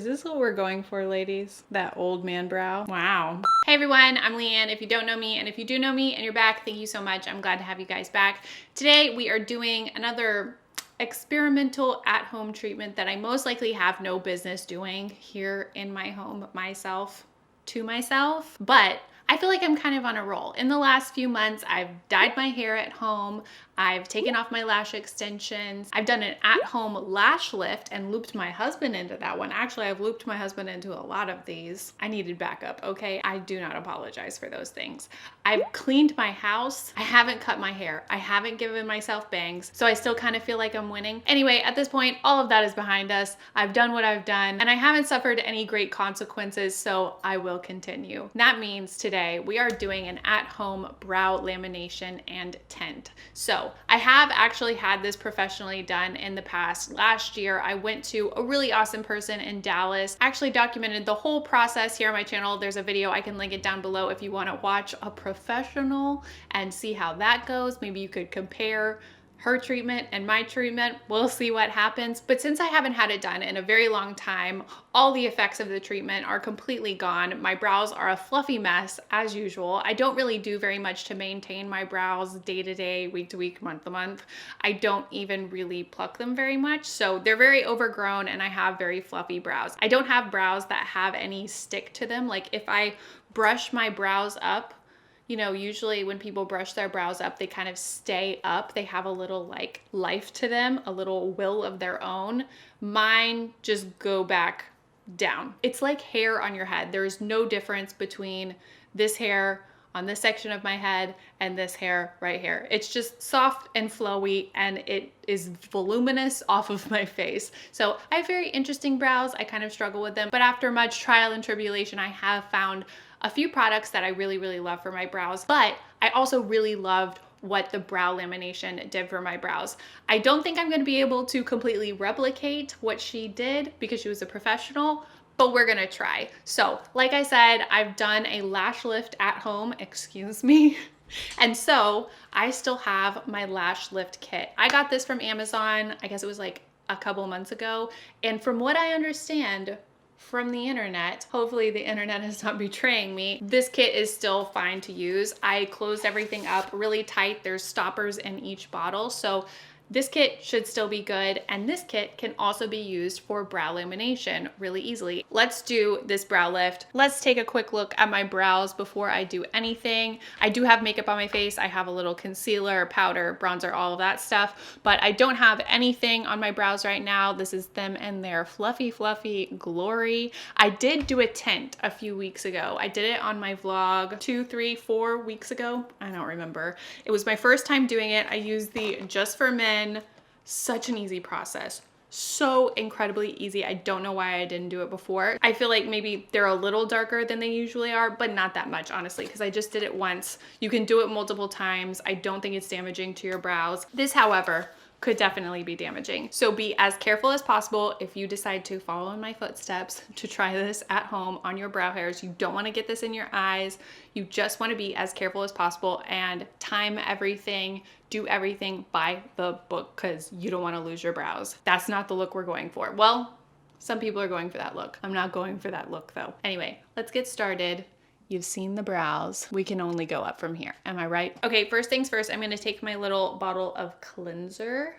Is this what we're going for, ladies? That old man brow? Wow. Hey everyone, I'm Leanne. If you don't know me, and if you do know me and you're back, thank you so much. I'm glad to have you guys back. Today we are doing another experimental at-home treatment that I most likely have no business doing here in my home to myself, but I feel like I'm kind of on a roll. In the last few months, I've dyed my hair at home. I've taken off my lash extensions. I've done an at-home lash lift and looped my husband into that one. Actually, I've looped my husband into a lot of these. I needed backup, okay? I do not apologize for those things. I've cleaned my house. I haven't cut my hair. I haven't given myself bangs, so I still kind of feel like I'm winning. Anyway, at this point, all of that is behind us. I've done what I've done, and I haven't suffered any great consequences, so I will continue. That means today we are doing an at-home brow lamination and tint. So I have actually had this professionally done in the past. Last year, I went to a really awesome person in Dallas. I actually documented the whole process here on my channel. There's a video, I can link it down below if you want to watch a professional and see how that goes. Maybe you could compare her treatment and my treatment. We'll see what happens. But since I haven't had it done in a very long time, all the effects of the treatment are completely gone. My brows are a fluffy mess as usual. I don't really do very much to maintain my brows day to day, week to week, month to month. I don't even really pluck them very much. So they're very overgrown and I have very fluffy brows. I don't have brows that have any stick to them. Like if I brush my brows up, you know, usually when people brush their brows up, they kind of stay up. They have a little like life to them, a little will of their own. Mine just go back down. It's like hair on your head. There is no difference between this hair on this section of my head and this hair right here. It's just soft and flowy and it is voluminous off of my face. So I have very interesting brows. I kind of struggle with them, but after much trial and tribulation, I have found a few products that I really, really love for my brows, but I also really loved what the brow lamination did for my brows. I don't think I'm gonna be able to completely replicate what she did because she was a professional, but we're gonna try. So, like I said, I've done a lash lift at home, excuse me. And so I still have my lash lift kit. I got this from Amazon, I guess it was like a couple months ago. And from what I understand, from the internet, hopefully the internet is not betraying me, this kit is still fine to use. I closed everything up really tight. There's stoppers in each bottle. So this kit should still be good, and this kit can also be used for brow lamination really easily. Let's do this brow lift. Let's take a quick look at my brows before I do anything. I do have makeup on my face. I have a little concealer, powder, bronzer, all of that stuff, but I don't have anything on my brows right now. This is them and their fluffy, fluffy glory. I did do a tint a few weeks ago. I did it on my vlog 2, 3, 4 weeks ago. I don't remember. It was my first time doing it. I used the Just for Men. Such an easy process. So incredibly easy. I don't know why I didn't do it before. I feel like maybe they're a little darker than they usually are, but not that much, honestly, because I just did it once. You can do it multiple times. I don't think it's damaging to your brows. This, however, could definitely be damaging. So be as careful as possible if you decide to follow in my footsteps to try this at home on your brow hairs. You don't want to get this in your eyes. You just want to be as careful as possible and time everything, do everything by the book because you don't want to lose your brows. That's not the look we're going for. Well, some people are going for that look. I'm not going for that look though. Anyway, let's get started. You've seen the brows. We can only go up from here. Am I right? Okay, first things first, I'm gonna take my little bottle of cleanser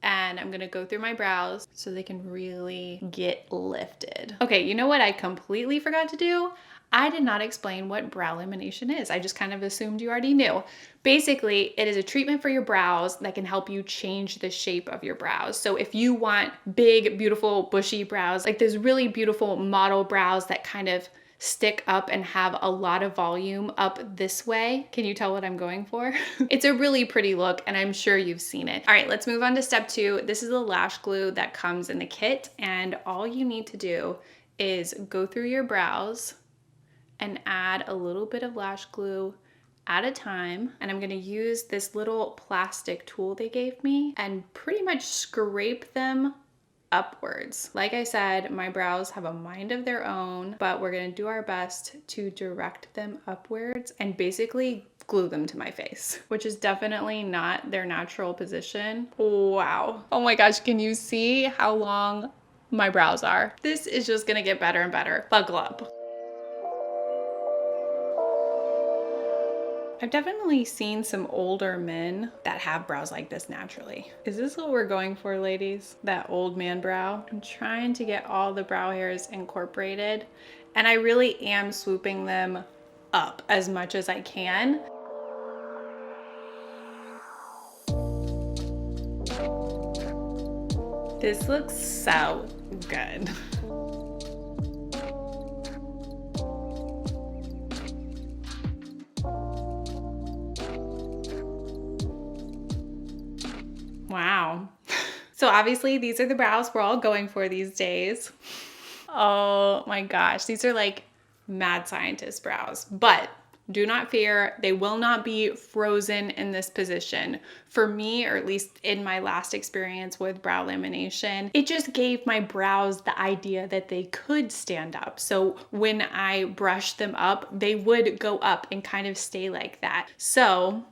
and I'm gonna go through my brows so they can really get lifted. Okay, you know what I completely forgot to do? I did not explain what brow lamination is. I just kind of assumed you already knew. Basically, it is a treatment for your brows that can help you change the shape of your brows. So if you want big, beautiful, bushy brows, like there's really beautiful model brows that kind of stick up and have a lot of volume up this way. Can you tell what I'm going for? It's a really pretty look and I'm sure you've seen it. All right, let's move on to step 2. This is the lash glue that comes in the kit and all you need to do is go through your brows and add a little bit of lash glue at a time. And I'm gonna use this little plastic tool they gave me and pretty much scrape them upwards. Like I said, my brows have a mind of their own, but we're gonna do our best to direct them upwards and basically glue them to my face, which is definitely not their natural position. Wow. Oh my gosh, can you see how long my brows are. This is just gonna get better and better. Buckle up. I've definitely seen some older men that have brows like this naturally. Is this what we're going for, ladies? That old man brow? I'm trying to get all the brow hairs incorporated, and I really am swooping them up as much as I can. This looks so good. Wow. So obviously these are the brows we're all going for these days. Oh my gosh, these are like mad scientist brows, but do not fear, they will not be frozen in this position. For me, or at least in my last experience with brow lamination, it just gave my brows the idea that they could stand up. So when I brushed them up, they would go up and kind of stay like that. So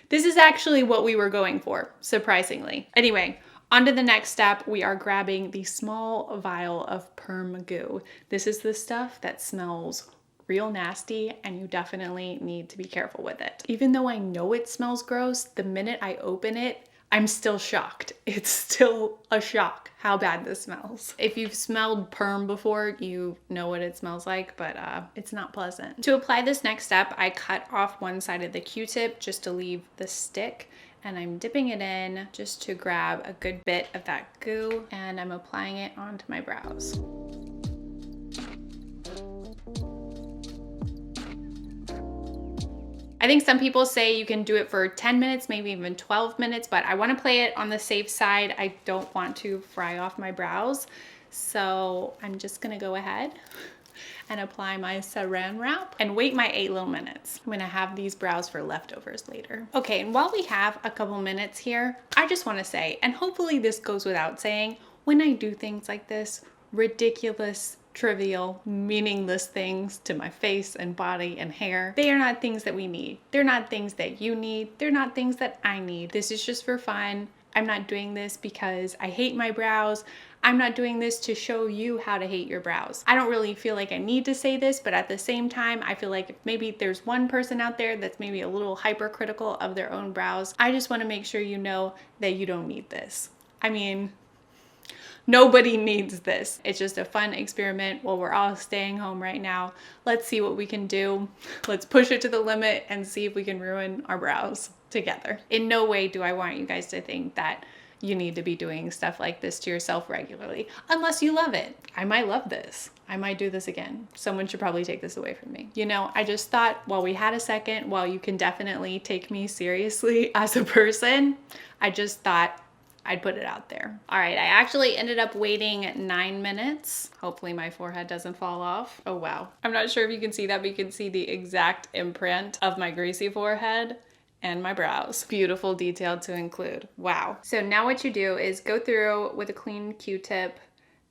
this is actually what we were going for, surprisingly. Anyway, on to the next step. We are grabbing the small vial of perm goo. This is the stuff that smells real nasty, and you definitely need to be careful with it. Even though I know it smells gross, the minute I open it, I'm still shocked. It's still a shock how bad this smells. If you've smelled perm before, you know what it smells like, but it's not pleasant. To apply this next step, I cut off one side of the Q-tip just to leave the stick, and I'm dipping it in just to grab a good bit of that goo, and I'm applying it onto my brows. I think some people say you can do it for 10 minutes, maybe even 12 minutes, but I want to play it on the safe side. I don't want to fry off my brows. So I'm just going to go ahead and apply my saran wrap and wait my 8 little minutes. I'm going to have these brows for leftovers later. Okay, and while we have a couple minutes here, I just want to say, and hopefully this goes without saying, when I do things like this, ridiculous, trivial, meaningless things to my face and body and hair, they are not things that we need. They're not things that you need. They're not things that I need. This is just for fun. I'm not doing this because I hate my brows. I'm not doing this to show you how to hate your brows. I don't really feel like I need to say this, but at the same time, I feel like if maybe there's one person out there that's maybe a little hypercritical of their own brows, I just want to make sure you know that you don't need this. I mean, nobody needs this. It's just a fun experiment while we're all staying home right now. Let's see what we can do. Let's push it to the limit and see if we can ruin our brows together. In no way do I want you guys to think that you need to be doing stuff like this to yourself regularly, unless you love it. I might love this. I might do this again. Someone should probably take this away from me. You know, I just thought while we had a second, while you can definitely take me seriously as a person, I just thought I'd put it out there. All right, I actually ended up waiting 9 minutes. Hopefully my forehead doesn't fall off. Oh wow. I'm not sure if you can see that, but you can see the exact imprint of my greasy forehead and my brows. Beautiful detail to include. Wow. So now what you do is go through with a clean Q-tip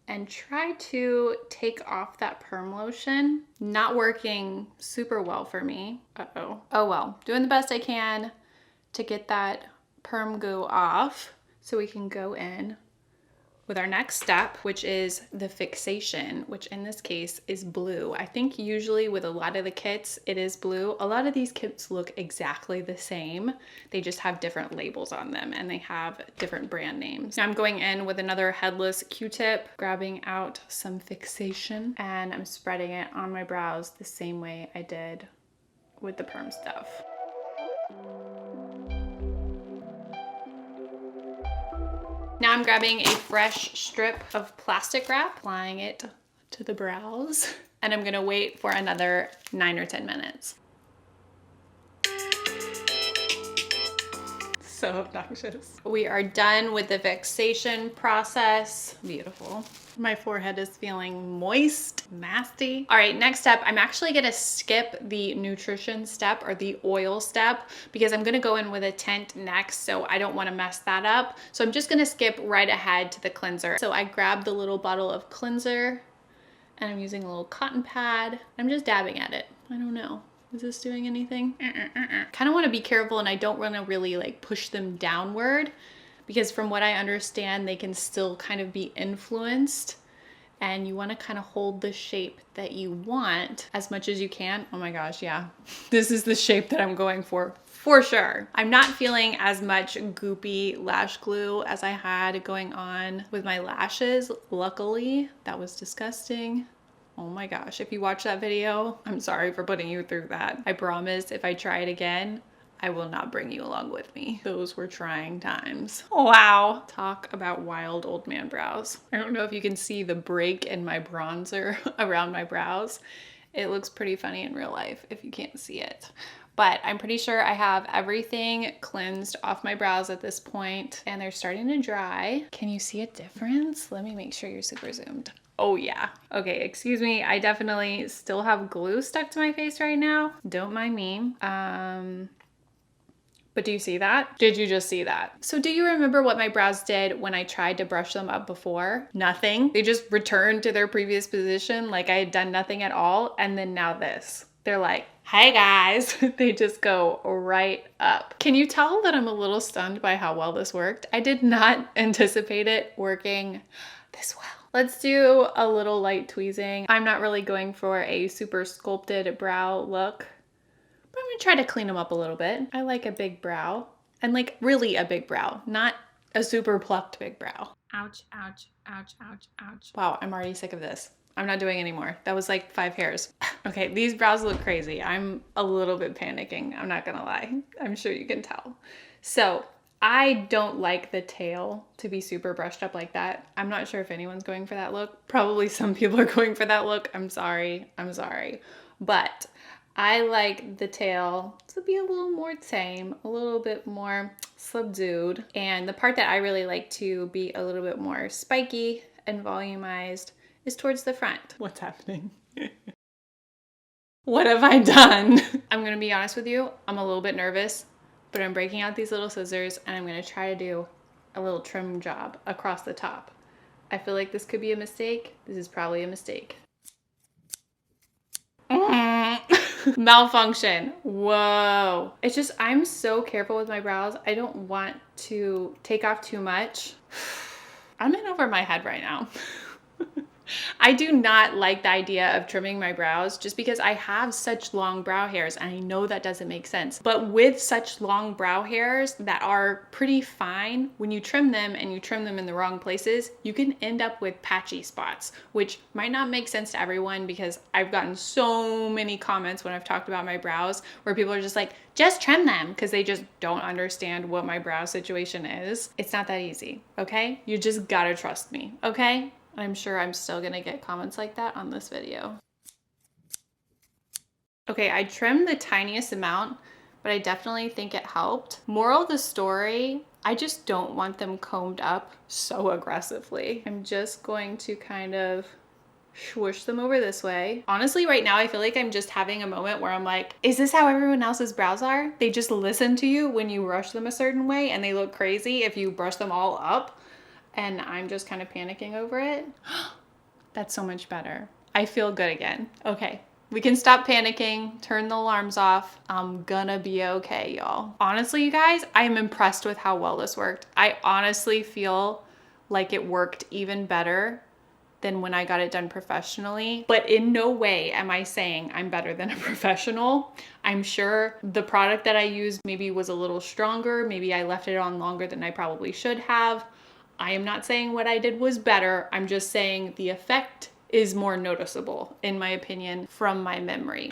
and try to take off that perm lotion. Not working super well for me. Uh-oh. Oh well, doing the best I can to get that perm goo off, so we can go in with our next step, which is the fixation, which in this case is blue. I think usually with a lot of the kits, it is blue. A lot of these kits look exactly the same. They just have different labels on them and they have different brand names. Now I'm going in with another headless Q-tip, grabbing out some fixation, and I'm spreading it on my brows the same way I did with the perm stuff. Now I'm grabbing a fresh strip of plastic wrap, applying it to the brows, and I'm gonna wait for another 9 or 10 minutes. So obnoxious. We are done with the fixation process. Beautiful. My forehead is feeling moist, nasty. All right, next step, I'm actually gonna skip the nutrition step or the oil step because I'm gonna go in with a tint next, so I don't wanna mess that up. So I'm just gonna skip right ahead to the cleanser. So I grabbed the little bottle of cleanser and I'm using a little cotton pad. I'm just dabbing at it. I don't know. Is this doing anything? Kind of want to be careful, and I don't want to really like push them downward because from what I understand, they can still kind of be influenced, and you want to kind of hold the shape that you want as much as you can. Oh my gosh, yeah. This is the shape that I'm going for sure. I'm not feeling as much goopy lash glue as I had going on with my lashes. Luckily, that was disgusting. Oh my gosh, if you watch that video, I'm sorry for putting you through that. I promise if I try it again, I will not bring you along with me. Those were trying times. Wow. Talk about wild old man brows. I don't know if you can see the break in my bronzer around my brows. It looks pretty funny in real life if you can't see it. But I'm pretty sure I have everything cleansed off my brows at this point, and they're starting to dry. Can you see a difference? Let me make sure you're super zoomed. Oh yeah. Okay, excuse me. I definitely still have glue stuck to my face right now. Don't mind me. But do you see that? Did you just see that? So do you remember what my brows did when I tried to brush them up before? Nothing. They just returned to their previous position like I had done nothing at all. And then now this. They're like, hey guys. They just go right up. Can you tell that I'm a little stunned by how well this worked? I did not anticipate it working this well. Let's do a little light tweezing. I'm not really going for a super sculpted brow look, but I'm gonna try to clean them up a little bit. I like a big brow, and like really a big brow, not a super plucked big brow. Ouch, ouch, ouch, ouch, ouch. Wow, I'm already sick of this. I'm not doing anymore. That was like 5 hairs. Okay, these brows look crazy. I'm a little bit panicking, I'm not gonna lie. I'm sure you can tell. So I don't like the tail to be super brushed up like that. I'm not sure if anyone's going for that look. Probably some people are going for that look. I'm sorry. But I like the tail to be a little more tame, a little bit more subdued. And the part that I really like to be a little bit more spiky and volumized is towards the front. What's happening? What have I done? I'm gonna be honest with you, I'm a little bit nervous, but I'm breaking out these little scissors and I'm gonna try to do a little trim job across the top. I feel like this could be a mistake. This is probably a mistake. Malfunction. Whoa. It's just, I'm so careful with my brows. I don't want to take off too much. I'm in over my head right now. I do not like the idea of trimming my brows just because I have such long brow hairs and I know that doesn't make sense. But with such long brow hairs that are pretty fine, when you trim them and you trim them in the wrong places, you can end up with patchy spots, which might not make sense to everyone because I've gotten so many comments when I've talked about my brows where people are just like, just trim them, because they just don't understand what my brow situation is. It's not that easy, okay? You just gotta trust me, okay? I'm sure I'm still gonna get comments like that on this video. Okay, I trimmed the tiniest amount, but I definitely think it helped. Moral of the story, I just don't want them combed up so aggressively. I'm just going to kind of swoosh them over this way. Honestly, right now, I feel like I'm just having a moment where I'm like, is this how everyone else's brows are? They just listen to you when you brush them a certain way and they look crazy if you brush them all up. And I'm just kind of panicking over it. That's so much better. I feel good again. Okay, we can stop panicking, turn the alarms off. I'm gonna be okay, y'all. Honestly, you guys, I am impressed with how well this worked. I honestly feel like it worked even better than when I got it done professionally. But in no way am I saying I'm better than a professional. I'm sure the product that I used maybe was a little stronger. Maybe I left it on longer than I probably should have. I am not saying what I did was better. I'm just saying the effect is more noticeable, in my opinion, from my memory.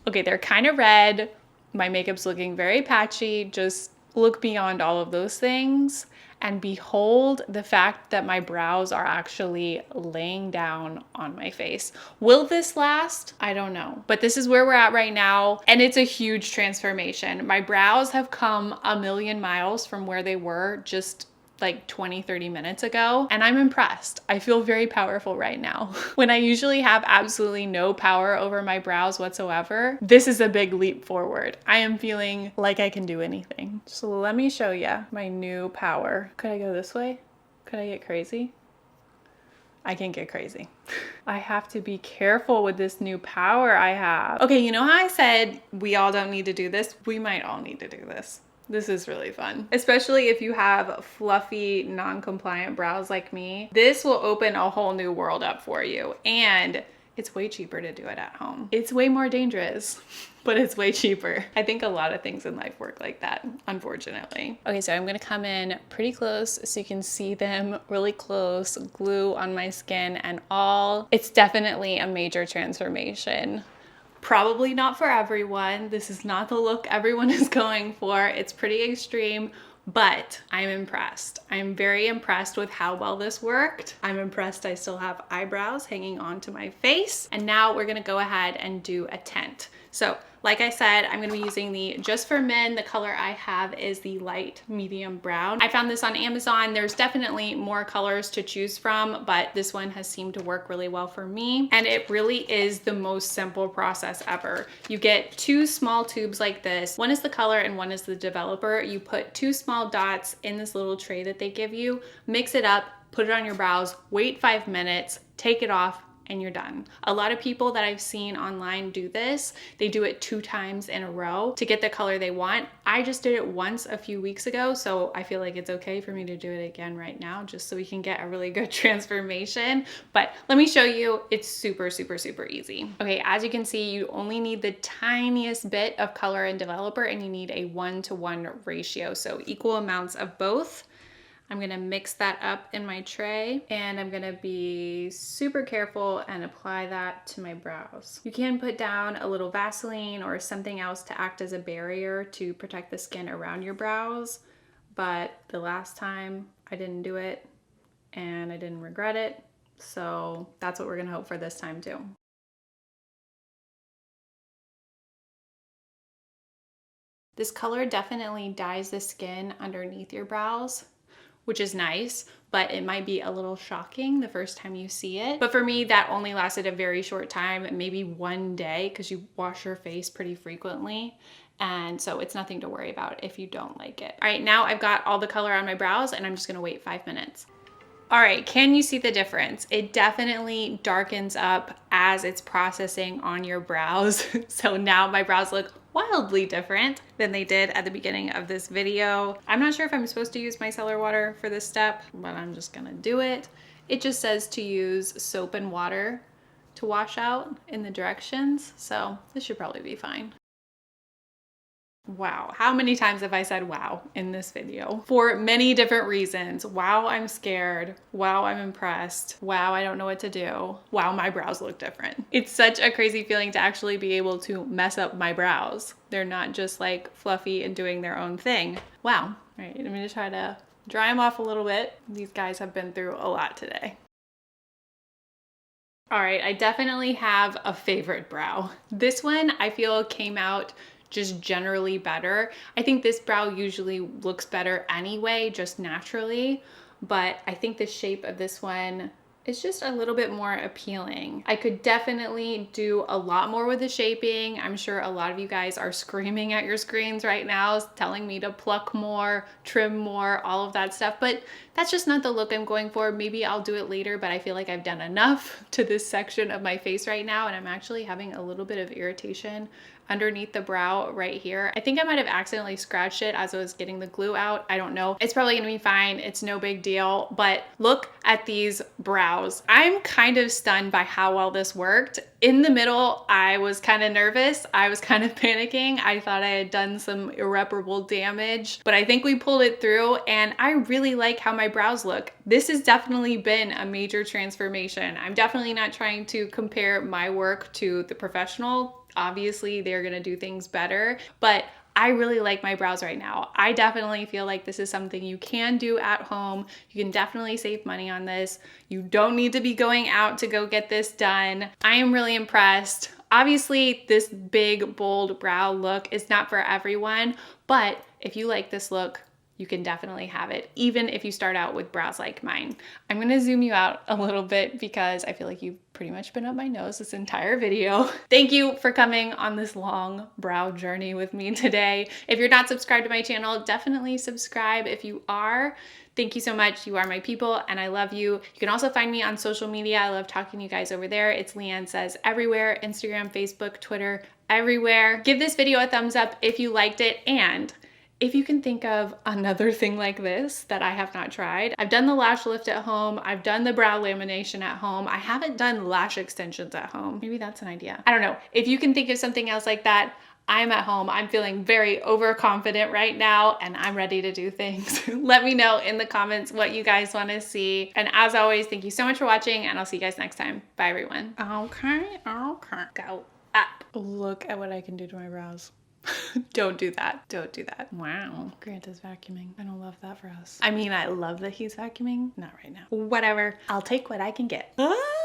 Okay, they're kind of red. My makeup's looking very patchy. Just look beyond all of those things and behold the fact that my brows are actually laying down on my face. Will this last? I don't know. But this is where we're at right now, and it's a huge transformation. My brows have come a million miles from where they were just like 20-30 minutes ago, and I'm impressed. I feel very powerful right now. When I usually have absolutely no power over my brows whatsoever, this is a big leap forward. I am feeling like I can do anything. So let me show you my new power. Could I go this way? Could I get crazy? I can get crazy. I have to be careful with this new power I have. Okay, you know how I said we all don't need to do this? We might all need to do this. This is really fun, especially if you have fluffy, non-compliant brows like me. This will open a whole new world up for you, and it's way cheaper to do it at home. It's way more dangerous, but it's way cheaper. I think a lot of things in life work like that, unfortunately. Okay, so I'm gonna come in pretty close so you can see them really close, glue on my skin and all. It's definitely a major transformation. Probably not for everyone. This is not the look everyone is going for. It's pretty extreme, but I'm impressed. I'm very impressed with how well this worked. I'm impressed I still have eyebrows hanging onto my face. And now we're gonna go ahead and do a tint. So like I said, I'm gonna be using the Just for Men. The color I have is the light medium brown. I found this on Amazon. There's definitely more colors to choose from, but this one has seemed to work really well for me. And it really is the most simple process ever. You get 2 small tubes like this. One is the color and one is the developer. You put 2 small dots in this little tray that they give you, mix it up, put it on your brows, wait 5 minutes, take it off, and you're done. A lot of people that I've seen online do this. They do it 2 times in a row to get the color they want. I just did it once a few weeks ago, so I feel like it's okay for me to do it again right now, just so we can get a really good transformation. But let me show you, it's super, super, super easy. Okay, as you can see, you only need the tiniest bit of color and developer, and you need a 1-to-1 ratio, so equal amounts of both. I'm gonna mix that up in my tray, and I'm gonna be super careful and apply that to my brows. You can put down a little Vaseline or something else to act as a barrier to protect the skin around your brows, but the last time I didn't do it and I didn't regret it, so that's what we're gonna hope for this time too. This color definitely dyes the skin underneath your brows, which is nice, but it might be a little shocking the first time you see it. But for me, that only lasted a very short time, maybe 1 day, because you wash your face pretty frequently. And so it's nothing to worry about if you don't like it. All right, now I've got all the color on my brows, and I'm just gonna wait 5 minutes. All right, can you see the difference? It definitely darkens up as it's processing on your brows. So now my brows look wildly different than they did at the beginning of this video. I'm not sure if I'm supposed to use micellar water for this step, but I'm just gonna do it. It just says to use soap and water to wash out in the directions, so this should probably be fine. Wow, how many times have I said wow in this video? For many different reasons. Wow, I'm scared. Wow, I'm impressed. Wow, I don't know what to do. Wow, my brows look different. It's such a crazy feeling to actually be able to mess up my brows. They're not just like fluffy and doing their own thing. Wow. All right, I'm gonna try to dry them off a little bit. These guys have been through a lot today. All right, I definitely have a favorite brow. This one I feel came out just generally better. I think this brow usually looks better anyway, just naturally, but I think the shape of this one is just a little bit more appealing. I could definitely do a lot more with the shaping. I'm sure a lot of you guys are screaming at your screens right now, telling me to pluck more, trim more, all of that stuff, but that's just not the look I'm going for. Maybe I'll do it later, but I feel like I've done enough to this section of my face right now, and I'm actually having a little bit of irritation underneath the brow right here. I think I might have accidentally scratched it as I was getting the glue out. I don't know. It's probably gonna be fine. It's no big deal, but look at these brows. I'm kind of stunned by how well this worked. In the middle, I was kind of nervous. I was kind of panicking. I thought I had done some irreparable damage, but I think we pulled it through, and I really like how my brows look. This has definitely been a major transformation. I'm definitely not trying to compare my work to the professional. Obviously, they're gonna do things better, but I really like my brows right now. I definitely feel like this is something you can do at home. You can definitely save money on this. You don't need to be going out to go get this done. I am really impressed. Obviously, this big, bold brow look is not for everyone, but if you like this look, you can definitely have it, even if you start out with brows like mine. I'm gonna zoom you out a little bit because I feel like you've pretty much been up my nose this entire video. Thank you for coming on this long brow journey with me today. If you're not subscribed to my channel, definitely subscribe if you are. Thank you so much. You are my people and I love you. You can also find me on social media. I love talking to you guys over there. It's LeighAnnSays everywhere, Instagram, Facebook, Twitter, everywhere. Give this video a thumbs up if you liked it, and if you can think of another thing like this that I have not tried. I've done the lash lift at home. I've done the brow lamination at home. I haven't done lash extensions at home. Maybe that's an idea. I don't know. If you can think of something else like that, I'm at home. I'm feeling very overconfident right now and I'm ready to do things. Let me know in the comments what you guys want to see. And as always, thank you so much for watching and I'll see you guys next time. Bye everyone. Okay. Go up. Look at what I can do to my brows. Don't do that. Don't do that. Wow. Grant is vacuuming. I don't love that for us. I mean, I love that he's vacuuming. Not right now. Whatever. I'll take what I can get. Ah!